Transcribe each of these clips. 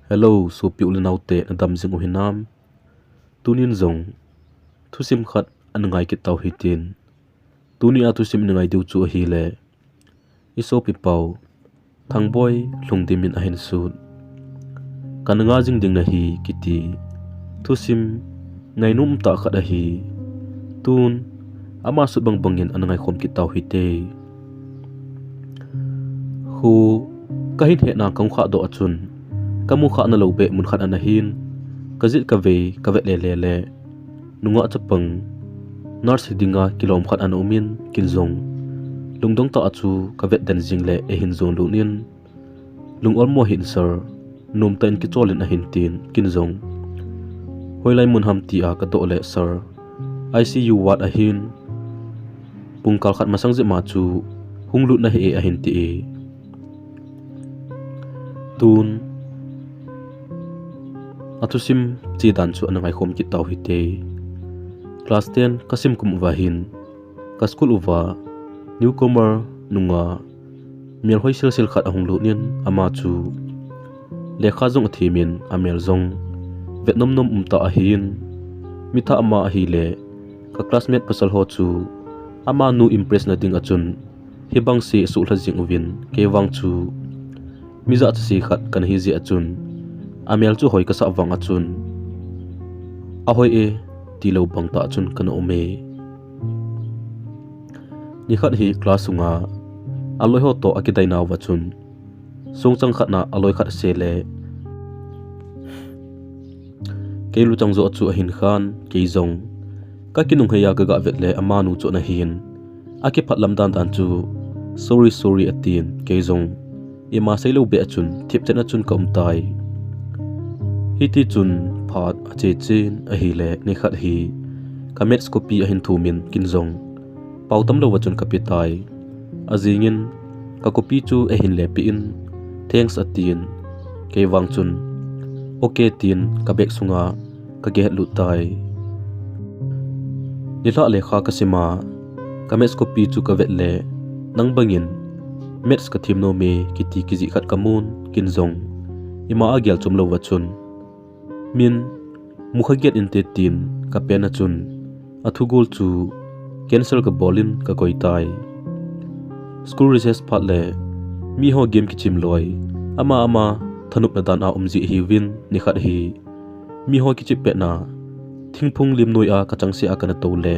Hello, so piu le naute na dam jing uhinam. Tunin zong thusim khat anangai ki tau hitin. Tuni atusim nangai diu chu hi le. Iso pi pau thangboi lhungdim min ahin sut. Kananga jing ding na hi kiti. Thusim ngai num ta khat a hi. Tun ama sut bang bangin anangai khom ki tau hite. Hu kahin he na kong kha do achun. Kamu kha na lobe mun khat anahin kazit ka ve le nunga chapang nars hidinga kilom khat an umin kinzong lungdong ta achu ka vet dan jing le e hin zon lunin lung olmo hin sir num tan ki cholin a hin tin kinzong hoilai mun ham ti a ka do le sir I see you what a hin pungkal khat masang je ma chu hunglut na he a hin ti e tun atusim chi dan chu anangai khom ki tau hite class 10 kasim kum wahin ka school uwa newcomer nunga mial hoi sel khat ahung lu nin ama chu lekha jong athimin amel jong vietnam nom umta ahin mitha ama ahi le ka classmate pasal ho chu ama nu impress na ding achun hibang si sulha jing uvin ke wang chu miza si khat kan hi ji achun amel chu hoi ka sa wang achun ahoi e tilo bang ta chun kan ome ni khat hi class unga aloi ho to akidai na wa chun song chang khat na aloi khat se le ke lu chang zo chu a hin khan ke zong ka kinung heya ga ga vet le amanu chu na hin aki phat lam dan dan chu sorry atin ke zong e ma sei lo be achun thip chen achun ka tai hiti chun phat ache chen a hi le ni khat hi kamets copy a hin thumin kinzong pautam lo wachun kapitai azingin ka copy chu a hin le pi in thanks atin ke wang chun okay tin ka bek sunga ka ge lu tai ni la lekha ka sima kamets copy chu ka vet le nang bangin mets ka thim no me kiti kiji khat kamun kinzong ima agel chum lo wachun min mukha get in te tin ka pena chun athugol chu cancel ka bolin ka koi tai school recess phat le mi ho game ki chim loi ama thanup na dan a umji hi win ni khat hi mi ho ki chi pe na thingphung lim noi a ka changsi a kana to le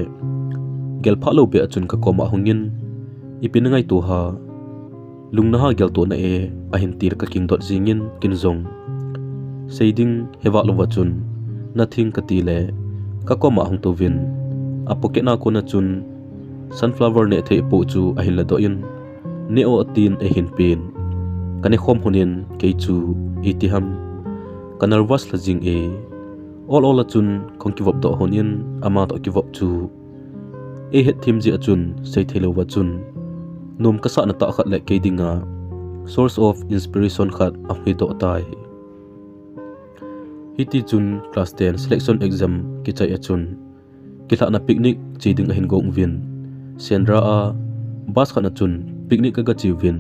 gel pha lo be achun ka koma hungin ipin ngai to ha lungna ha gel to na e a hin tir ka king dot jingin kinzong seiding hewa lo wachun nothing katile ka koma hung to win a pocket na ko na chun sunflower ne the po chu a hin la do in ne o atin e hin pin kane khom hunin ke chu itiham kanarwas la jing e all achun khong ki vop do honin ama to ki vop chu e het thim ji achun sei thelo wachun nom ka sa na ta khat le ke dinga source of inspiration khat a hwi do tai hiti chun class 10 selection exam ki chai achun kila na picnic chiding a hin gong win sendra a bas khana chun picnic ka ga chi win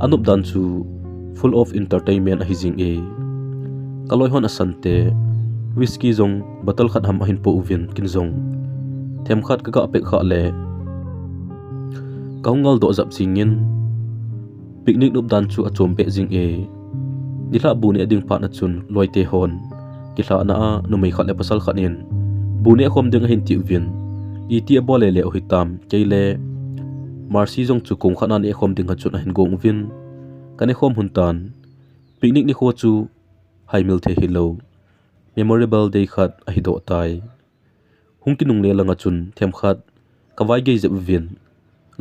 anup dan chu full of entertainment a hijing e kaloi hon asante whiskey zong bottle khat ham a hin po win kin zong them khat ka ga pek kha le kaungal do zap singin picnic nup dan chu a chom pe jing e dila bu ne ding pa na chun loite hon kila na a numei khat le pasal khanin bu ne khom ding hin ti win iti bole le hitam keile marsi jong chu kong khana ne khom ding ha chun hin gong win kane khom huntan picnic ni kho chu haimil the hilo memorable day khat a hi do tai hungki nung le langa chun them khat kawai ge je win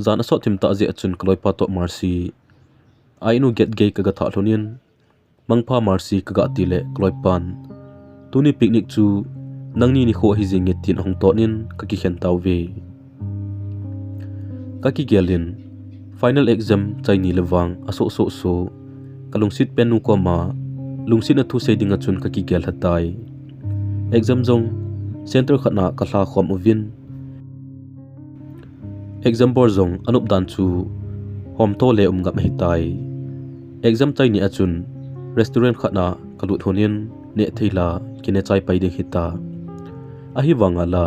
zana so tim ta je achun kloi pa to marsi ainu get ge ka ga tha thonin mangpha marsi ka ga ti le kloi pan tuni picnic chu nangni ni kho hi jing tin hong to nin ka ki khen taw ve ka ki gelin final exam chaini lewang aso so kalungsit penu ko ma lungsit na thu seding achun ka ki gel hatai exam jong center khana ka hla khom uvin exam bor zong anup dan chu hom to le umgam hitai exam chaini achun restaurant khana kalut honin ne theila kine chai pai ding hita ahi wanga la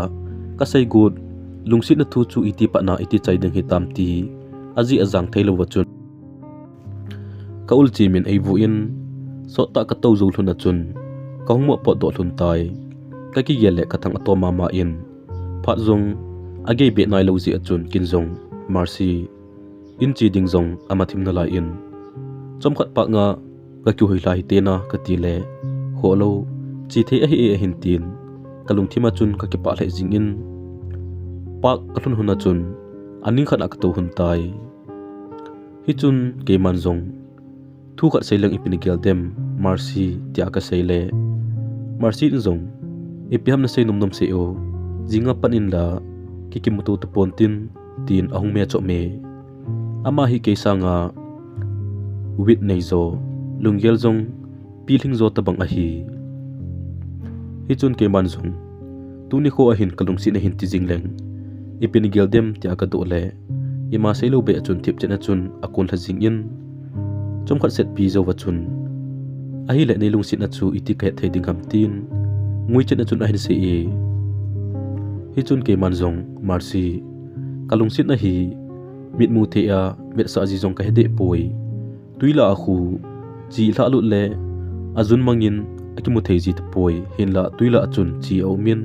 kasai good lungsit na thu chu iti pa na iti chai ding hitam ti aji azang thailo wachun kaul chi min ei vu in so ta ka to zul thuna chun ka hungmo po do thun tai ka ki yele ka thang atoma ma in phat zong age be nai lo ji achun kin zong marsi in chi ding zong amathim na la in chom khat pa nga ka kyu hoi lai te na ka ti le holo chi the a hi a hin tin kalung thima chun ka ki pa le jing in pak ka thun huna chun aning khat ak to hun tai hi chun ke man zong thu khat seilang ipinigel dem marsi tia ka seile marsi in zong ipiam na sei nom se o jinga panin la kikimutu to pontin tin ahung me cho me ama hi ke sanga wit nei zo lunggel zong piling zo tabang a hi chun ke man zong tuni kho a hin kalung si na hin ti jingleng ipinigel dem tia ka do le ima seilo be chun thip chena chun akun la jing in chom khat set pi zo wa chun ahi le nei lung sit na chu iti ka thei ding ham tin ngui chena chun a hin se e hi chun ke man zong marsi kalung sit na hi mit mu the a met sa ji zong ka hede poi tuila a khu chi hla lu le azun mangin akimu thei ji te poi hin la tuila achun chi au min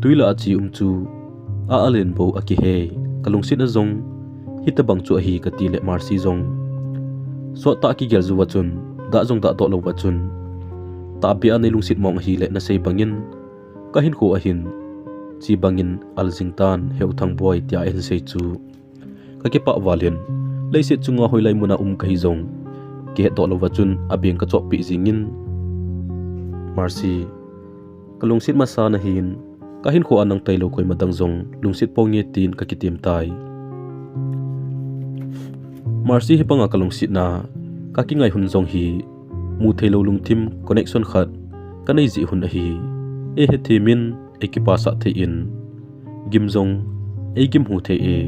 tuila a chi chu a alen bo aki he kalung sit na zong hitabang chu a hi ka ti le marsi zong so ta ki gel zu wa chun da zong da to lo wa chun ta bi anei lung sit mong hi le na sei bangin ka hin ko a hin chi bangin aljingtan heu thangboi tia NGAI chu ka ke pa walin leise chunga hoilai muna kai zong ke to lo wa chun abeng ka chop pi jingin marsi kalung sit ma sa na hin ka hin ko anang tailo koi madang zong lungsit ponge tin ka kitim tai marsi hi panga kalung sit na ka ki ngai hun zong hi mu thailo lungthim connection khat kanai ji hun a hi e he themin ekipa sa the in gim zong e gim hu the e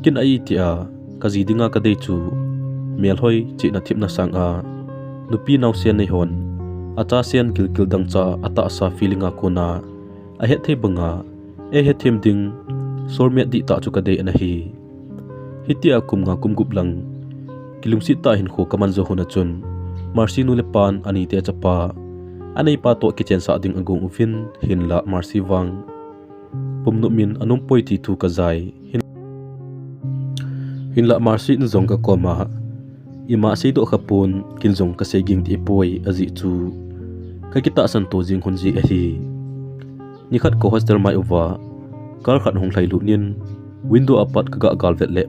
kin ai tia ka ji dinga ka dei chu mel hoi chi na thip na sang a nupi naw sen nei hon acha sen kil dang cha ata sa feelinga kona a he the banga e he them ding sormet di ta chu ka dei na hi hitia kum nga kum gup lang kilung si ta hin kho kaman zo hona chun marsi nu le pan ani te chapa anei pa to kitchen sa ding agong uvin hin la marsi wang pumnu min anum poi ti thu ka zai hin la marsi in zong ka koma ima sei do khapun kin zong ka seging ti poi azi chu ka kita san to jing hun ji a hi ni khat ko hostel mai uwa kar khat hong thlai lu nin window apat ka ga gal vet le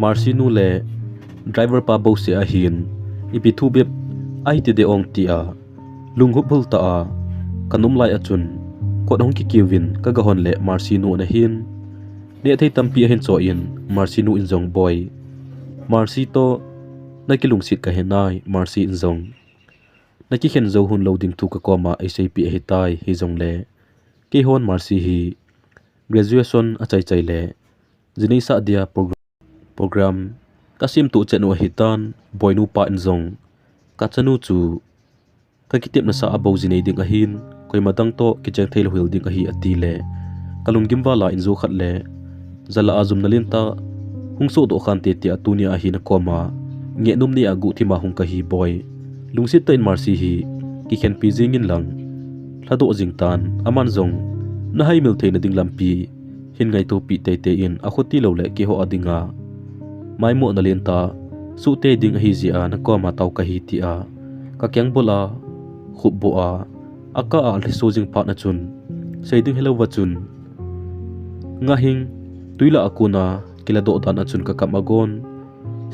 marsi nu le driver pa bo se a hin ipi thu bep ai ti de ong ti a lunghu bul ta a kanum lai achun ko dong ki kiwin ka ga hon le marsi nu na hin ne thei tampi a hin cho in marsi nu in zong boy marsi to na kilung sit ka henai marsi in zong na ki khen zo hun loading thu ka koma SAP he tai he zong le ke hon marsi hi graduation a chai le jinei sa dia program kasim tu chenu hitan boinu pa in zong ka chanu chu ka kitep na sa abo jinei ding a hin koi madang to ki chang thail huil ding a hi ati le kalung gimwa la in zo khat le zala azum nalin ta hungso do khan te ti atunia a hi na koma nge num ni agu thima hung ka hi boy lungsit tain marsi hi ki khen pi jing in lang thado jingtan aman zong na hai mil theina ding lampi hin ngai to pi te in a khoti lo le ki ho adinga mai mo nalin ta su te ding hi zia na koma taw ka hi ti a ka kyang bola khub bo a aka a le so jing pa na chun sei ding hello wa chun nga hing tuila akuna kila do dan achun ka kamagon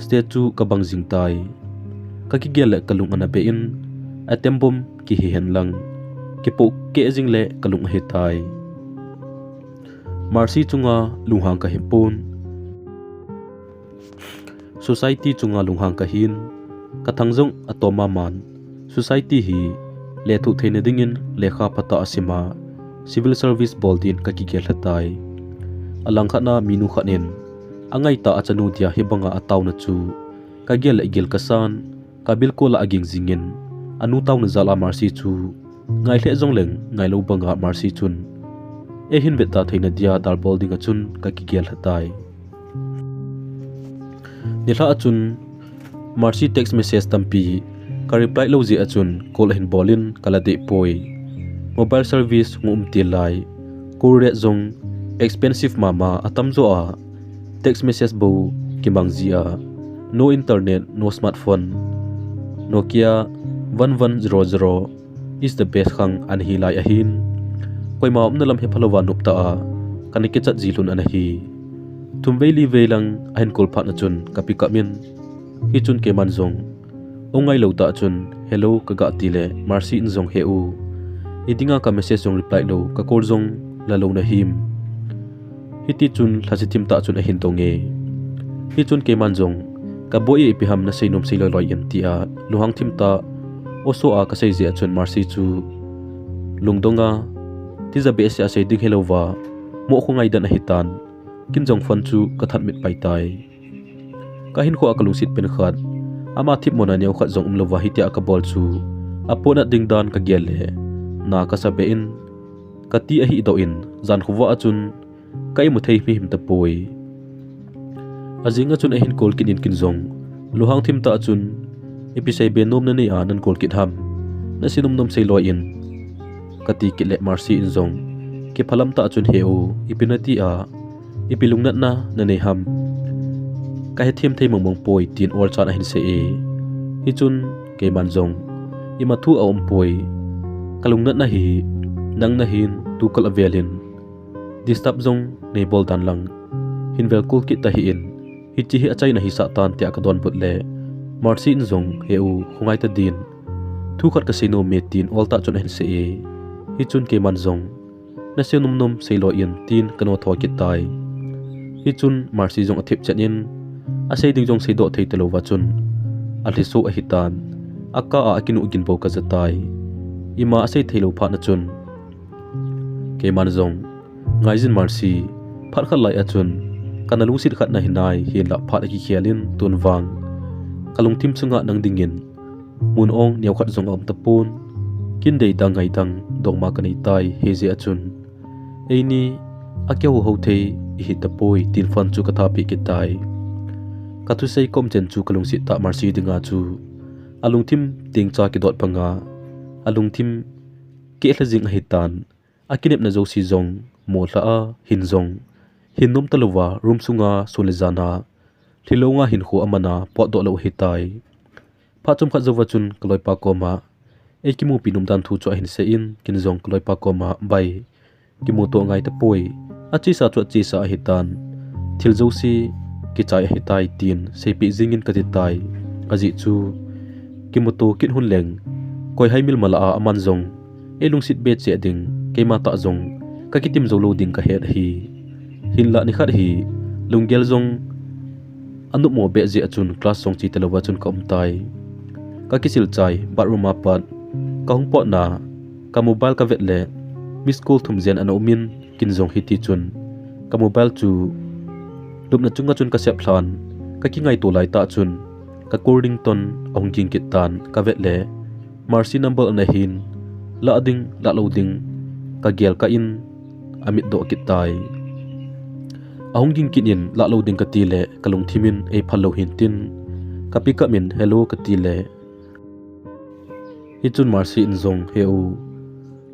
statue ka bang jing tai ka ki gel kalung ana be in atembom ki hi hen lang ki po ke jing le kalung he tai marsi chunga lunghang ka himpon society chunga lunghang ka hin kathangjong atoma man society hi le thu theine dingin lekha pata asima civil service boldin ka ki gel hatai alangkhana minu khanin angai ta achanu dia hibanga ataw na chu kagial igil kasan kabil ko la aging zingin anu taw na zala marsi chu ngai le jong leng ngai lo banga marsi chun e hin beta theina dia dar bolding achun ka kigial hatai nila achun marsi text message tampi ka reply lo ji achun call hin bolin kalade poi mobile service ngum tilai kure zong expensive mama atamzo a text message bo kimangzia no internet no smartphone Nokia 1100 is the best khang an hi lai ahin koi maum na lam he phalowa nupta a kanike chat zilun anahi tumveli velang ahin kol phat na chun kapi kamin hi chun ke manzong ongai lo ta chun hello kaga tile marsi in zong heu idinga ka message jong reply lo ka kor jong la lo na him hiti chun thasitim ta chun ahin tonge hi chun ke manzong ka boi ipiham na seinom seiloi loi entia luhang thimta oso a ka sei je chun marsi chu lungdonga tiza be se ase ding helova mo khongai dan hitan kinjong fan chu kathat mit paitai kahin ko akalungsit pen khat ama thip mona neu khat jong umlova hitia ka bol chu apona dingdan ka gele na ka sabe in kati a hi do in zan khuwa achun kai mu thei mi him ta poi azinga chun ahin kol kin in kinjong luhang thim ta achun episai be nom na ni anan kol kit ham na sinum nom sei loi in kati kile marsi in zong ke phalam ta achun heu ipinati a ipilungnat na nei ham ka he thim thei mong poi tin or chan ahin se e hi chun ke manjong imathu a poi kalungnat na hi nang na hin tukal avelin disturb zong nei bol dan lang hinvel kul kit ta hi in hichi hi achai na hi sa tan te akadon putle marsi in zong heu khungai ta din thu khat ka sino me tin olta chon hen se e hi chun ke manzong na se num num seilo in tin kano tho kit tai hi chun marsi zong athip chanin asei ding jong seido thei telo wa chun ali so a hitan akka a akinu gin bo ka zatai ima asei theilo pha na chun ke manzong ngaijin marsi phat khal lai a chun kanalu sit khat na hinai hin la phat ki khialin tunwang kalung tim chunga nang dingin mun ong neu khat zong om tapun kin dei dangai dang dongma kanai tai heze achun eini akeu ho thei hi tapoi tin fan chu katha pi kitai kathusei kom chen chu kalung sit ta marsi dinga chu alung thim ting cha ki dot panga alung thim ke hlajing hitan akinep na zo si zong mo hla a hin zong hinnom talowa room sunga sulezana thilonga hin khu amana pot do lo hitai phachum kha zowa chun kloipa koma ekimu pinum dan thu cho hin se in kinjong kloipa koma bai kimu to ngai ta poi achi sa chu chi sa hitan thilzo si kichai hitai tin sepi jingin katitai aji chu kimu to kin hun leng koi haimil mala a aman zong elung sit be che ding keima ta zong ka kitim zo lo ding ka het hi hinla ni khat hi lunggel zong anu mo be je achun class song chi telewa chun kom tai ka kisil chai bathroom apat ka hungpo na ka mobile ka vetle miss call thum zen an omin kinjong hiti chun ka mobile chu lupna chunga chun ka sep thlan ka kingai to lai ta chun ka cording ton ongking kitan ka vetle marsi number na hin la ading la loading ka gel ka in amit do kitai ahonging kinin la loading ka tile kalung thimin e phalo hintin kapika min hello ka tile hichun marsi in zong heu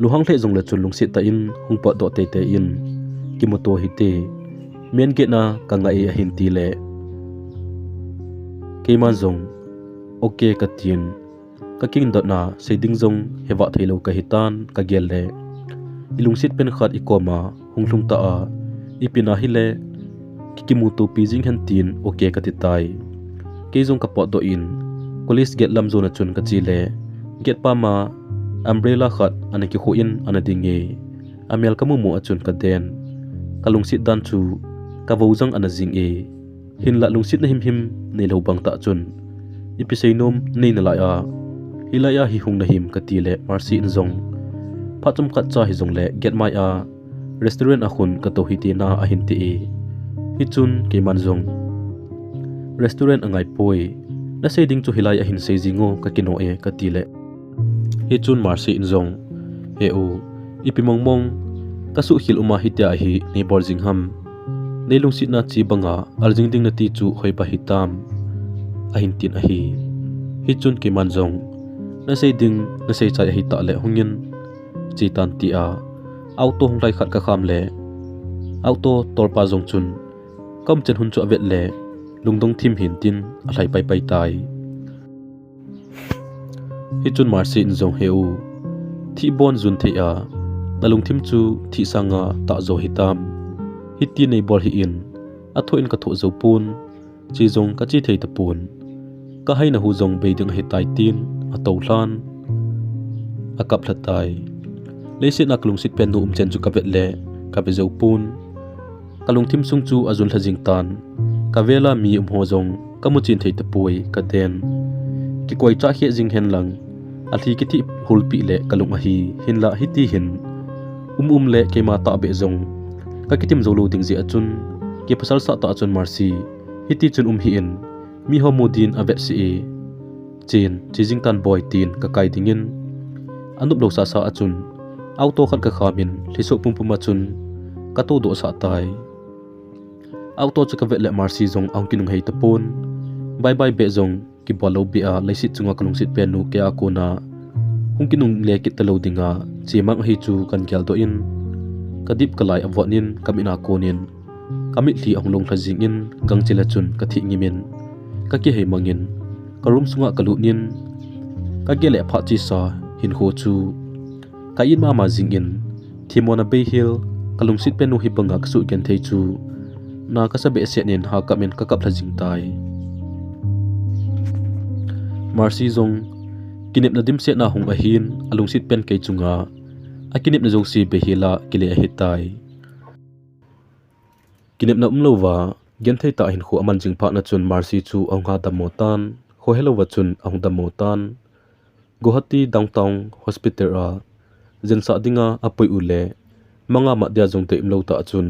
luhang le zong le chun lungsi ta in hungpa do te te in kimoto hite men ge na ka ngai a hin tile keman zong okay ka tin ka king dot na seding zong hewa thailo ka hitan ka gel le ilungsit pen khat ikoma hunglung ta a ipina hile kikimuto pijing hantin okay katitai keizong kapot do in police get lam zona chun ka chile get pa ma umbrella khat anaki khu in anadinge amel kamu mu achun ka den kalungsit dan chu ka vojang anajing e hinla lungsit na him nei lo bang ta chun ipiseinom neina la a hilaya hi hung na him ka tile marsi in zong phachum khat cha hi zong le get mai a restaurant akhun ka to hiti na ahin ti e hichun ke manzong restaurant angai poi na sei ding chu hilai a hin sei zingo ka kino e ka tile hi chun marsi inzong heu ipimong mong kasu hil uma hitia hi neighbor jingham neilung sit na chi banga aljing ding na ti chu hoi pa hitam a hin tin a hi chun ki manjong na sei ding na sei chai hi ta le hungin chi tan ti a auto hung lai khat ka kham le auto torpa jong chun kam chen hun chu avet le lungdong thim hin tin a hlai pai tai hi chun marsi inzong heu thi bon zun the a nalung thim chu thi sanga ta zo hitam hi ti nei bor hi in a tho in ka tho zo pun chi zong ka chi thei ta pun ka haina hu zong beiding hi tai tin a to hlan a kap thlatai leisin aklung sit pen nu chen chu ka vet le ka be zo pun kalung thim sung chu azul thajing tan ka vela mi ho zong kamu chin thei ta pui ka den ki koi cha he jing hen lang a thi ki thi hulpi le kalung a hi hinla hi ti hin le ke ma ta be zong ka kitim zo lo ding ji achun ke pasal sa ta achun marsi hi ti chun hi in mi ho modin a vet si chin chi jing tan boy tin ka kai dingin anup lo sa achun auto khat ka khamin liso pum achun ka to do sa tai auto chu ka vet le marsi zong ang kinung hei tapon bye bye be zong ki balo bi a leisit chunga kalung sit pen nu ke a ko na hung kinung le ki talo dinga chimang hi chu kan kyal do in kadip kalai avwanin kamina konin kamit li anglong thajing in gangchila chun ka thi ngimin ka ki hei mangin karum sunga kalunin ka gele pha chi sa hin ho chu ka in ma jing in thimona be hill kalung sit pen nu hi banga ka su gen thei chu na ka sabe senin ha kamen ka kap thajing tai marsi zong kinep na dim se na hung a hin alung sit pen ke chunga akinep na jong si behila kile a hitai kinep na umlova gen thei ta hin khu aman jing pha na chun marsi chu angha damotan ho helova chun ang damotan Guwahati downtown hospital a jensa dinga apoi ule manga ma dia jong te imlo ta chun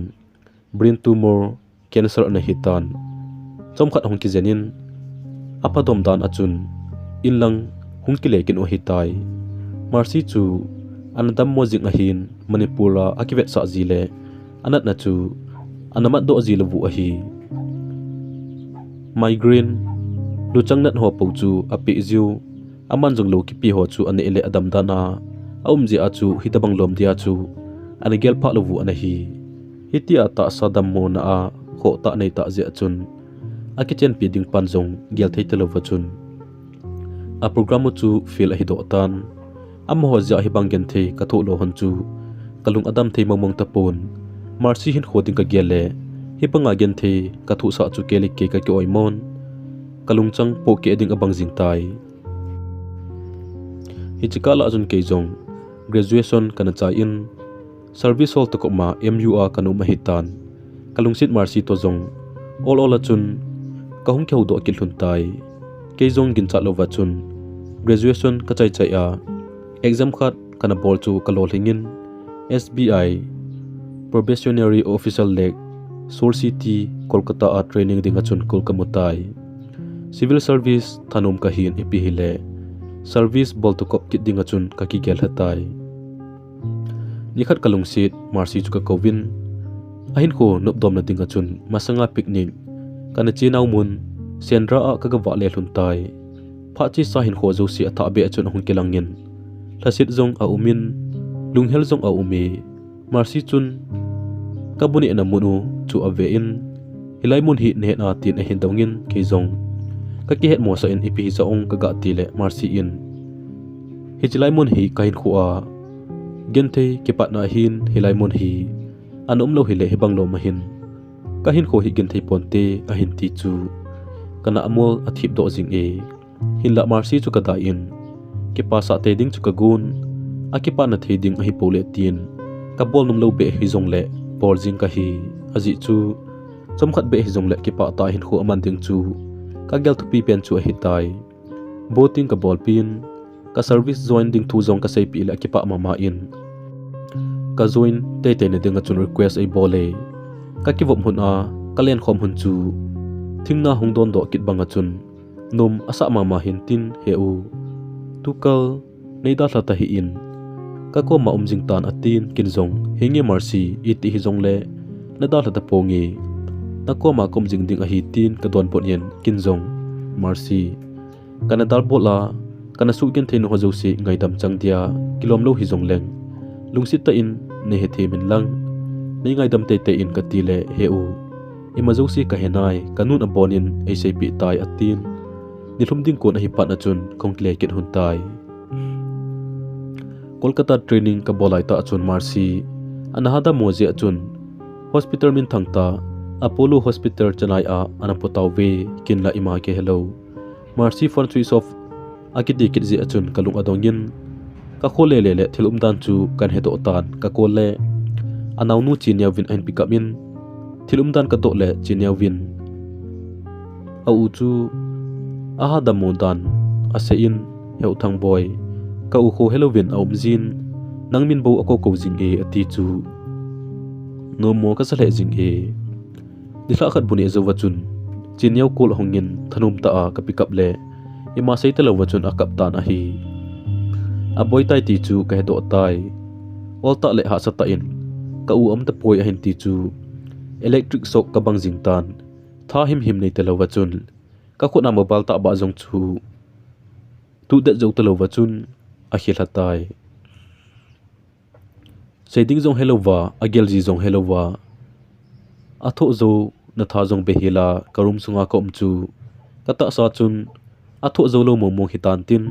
brain tumor cancer na hitan chomkhat hong ki jenin apadom dan achun inlang hungkile kin o hitai marsi chu anadam mojing ahin manipura akivet sa zile anat na chu anamat do zilavu ahi migraine luchangnat ho po chu api ziu aman jong lo ki pi ho chu ane ele adam dana aumji achu hitabang lom dia chu ane gel pha lovu anahi hitia ta sadam mo na a ho ta nei ta je achun akichen pi ding pan jong gel thei telo wachun a program chu fil a hido tan amho ja hi bangen thei ka tho lo hon chu kalung adam thei momong tapon marsi hin khoding ka gele hi panga gen thei ka thu sa chu kelik ke ka ki oimon kalung chang po ke ding abang jing tai hi chikala ajun ke jong graduation kana cha in service hall to ma MUA kanu mahitan kalung sit marsi to jong all achun kahung kheu do kil hun tai ke jong gin cha lo wa chun graduation ka chai a exam khat kana bol chu kalol hingin SBI probationary official leg Sur City Kolkata a training dinga chun kolkamutai civil service thanum ka hin ipi hile service bol to kop kit dinga chun ka ki gel hatai nikhat kalung sit marsi chu ka kovin ahin kho nop dom na dinga chun masanga picnic kana chinau mun sendra a ka ga wa le hlun tai pha chi sa hin kho zo si atha be chun hung kelangin thasit zong a umin lunghel zong a umi marsi chun kabuni na munu chu ave in hilai mun hi ne na tin a hin dongin ke zong ka ki het mo sa in ipi sa ong ka ga ti le marsi in hichilai mun hi kain khuwa gente kipa na hin hilai mun hi anum lo hile hebang lo mahin kahin kho hi gente ponte a hin ti chu kana amol athip do jing e hinla marsi chu ka da in kipa sa te ding chu ka gun akipa na the ding a hi pole tin ka bol num lo be hi zong le bol jing ka hi aji chu chomkhat be hi zong le kipa ta hin kho aman ding chu ka gel thu pi pen chu a hi tai boting ka bol pin ka service join ding thu zong ka sei pi la kipa mama in ka join te ne ding a chun request ai bole ka ki vom hun a ka len khom hun chu thingna hungdon do kit banga chun Nom asa mama hintin heu tukal neida hlata hi in kako ma jing tan atin kinzong hinge marsi iti hizong le nada hlata pongi nako ma jing ding a hi tin ka don pot yen kinzong marsi kana dal bola kana su gen thein ho josi ngaidam changdia kilom lo hi jong leng lungsit ta in ne he themin lang nei ngaidam te in katile heu imajosi kahenai kanun abonin aisei pi tai atin ni lhungdim kon a hi pat na chun khongtle ket hun tai Kolkata training ka bolai ta chun marsi anahada moje chun hospital min thangta Apollo hospital chanai a anapotaw ve kinla ima ke hello marsi for choice of akiti kitji achun kalung adongin ka khole le thilum dan chu kan heto tan ka kole anawnu chinya win ain pikamin thilum dan ka to le chinya win au chu aha damodan asein heu thangboi ka u kho helovin aumjin nangmin bo ako ko jing e ati chu no mo ka sale jing e dikha khat buni zawachun chinyau kol hongin thanum ta a ka pikap le ima sei telo wachun akap tan a hi aboi tai ti chu ka do tai olta le ha sa ta in ka u am ta poi a hin ti chu electric shock ka bang jing tan tha him nei telo wachun ka khona mobile ta ba jong chu tu de zo telo wachun a khil hatai seding jong helova agel ji jong helova atho zo na tha jong behila karum sunga kom chu kata sa chun atho zo lo mo hitan tin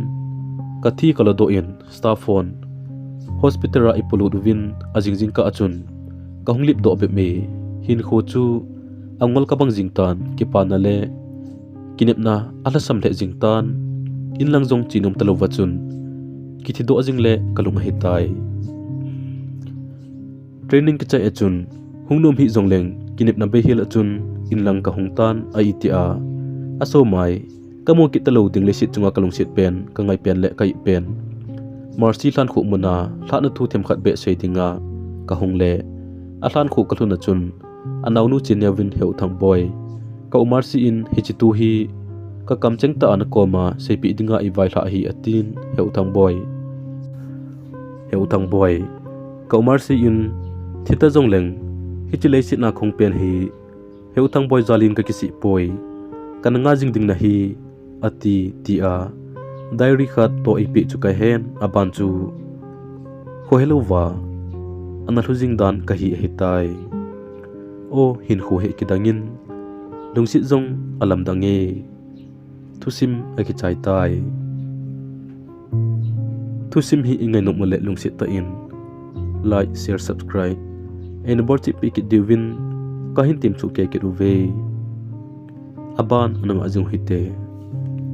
kathi kalado in staff phone hospital ra ipulu uvin ajingjing ka achun ka hunglip do be me hin kho chu angol ka bang jingtan kipa na le kinep na ala sam le jingtan inlang jong chinom talo wachun kithi do jing le kalung hitai training ka chai achun hungnom hi jongleng kinep na behil achun inlang ka hungtan a itia aso mai kamo kitalo ding le sit chunga kalung sit pen ka ngai pen le kai pen marsi hlan khu muna hlan thu them khat be seidinga ka hungle a hlan khu kalhuna chun anawnu chinya win heu thangboi ka umarsi in hichitu hi ka kamcheng ta an koma sepi dinga i vai hla hi atin heu thangboi ka umarsi in thita jongleng hichilei sit na khong pen hi heu thangboi zalin ka kisi poi kan nga jing ding na hi ati tia diary khat to ipi chu ka hen aban chu ho helova ana thujing dan ka hi hitai o hin khu he kidangin lungsit jong alam dange thusim aki chai tai thusim hi ingai no mole lungsit ta in like share subscribe and borti pikit divin kahin tim chu ke ke ruve aban anang ajung hite